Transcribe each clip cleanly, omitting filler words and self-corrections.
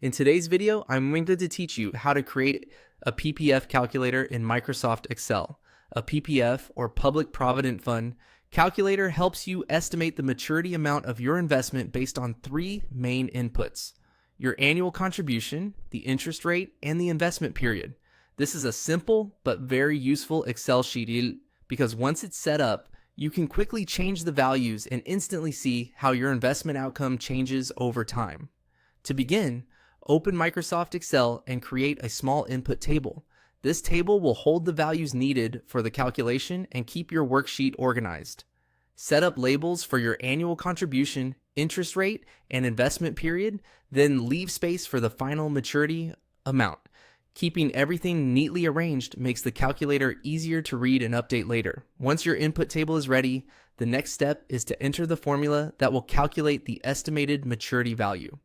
In today's video, I'm going to teach you how to create a PPF calculator in Microsoft Excel. A PPF, or Public Provident Fund, calculator helps you estimate the maturity amount of your investment based on three main inputs: your annual contribution, the interest rate, and the investment period. This is a simple but very useful Excel sheet because once it's set up, you can quickly change the values and instantly see how your investment outcome changes over time. To begin, open Microsoft Excel and create a small input table. This table will hold the values needed for the calculation and keep your worksheet organized. Set up labels for your annual contribution, interest rate, and investment period, then leave space for the final maturity amount. Keeping everything neatly arranged makes the calculator easier to read and update later. Once your input table is ready, the next step is to enter the formula that will calculate the estimated maturity value.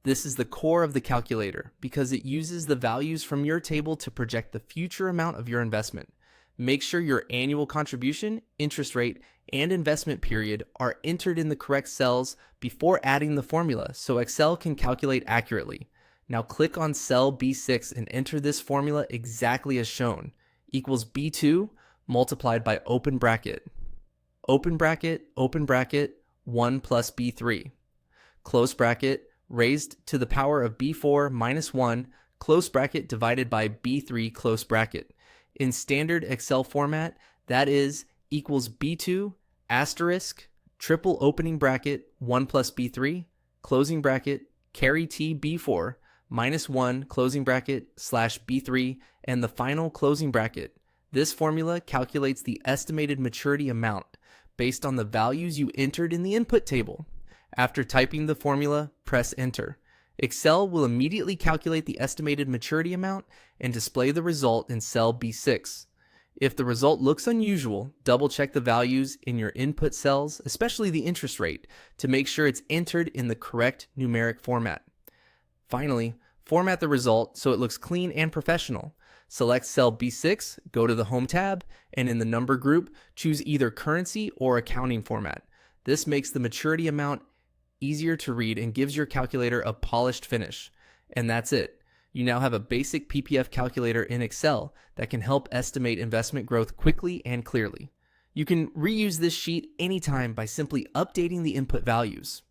This is the core of the calculator because it uses the values from your table to project the future amount of your investment. Make sure your annual contribution, interest rate, and investment period are entered in the correct cells before adding the formula so Excel can calculate accurately. Now click on cell B6 and enter this formula exactly as shown, equals B2 multiplied by open bracket, 1 plus B3, close bracket, raised to the power of B4 minus 1, close bracket, divided by B3, close bracket. In standard Excel format, that is equals B2 asterisk triple opening bracket 1 plus B3, closing bracket, carry T B4 minus 1 closing bracket slash B3, and the final closing bracket. This formula calculates the estimated maturity amount based on the values you entered in the input table. After typing the formula, press enter. Excel will immediately calculate the estimated maturity amount and display the result in cell B6. If the result looks unusual, double check the values in your input cells, especially the interest rate, to make sure it's entered in the correct numeric format. Finally, format the result so it looks clean and professional. Select cell B6, go to the Home tab, and in the number group, choose either currency or accounting format. This makes the maturity amount easier to read and gives your calculator a polished finish. And that's it. You now have a basic PPF calculator in Excel that can help estimate investment growth quickly and clearly. You can reuse this sheet anytime by simply updating the input values.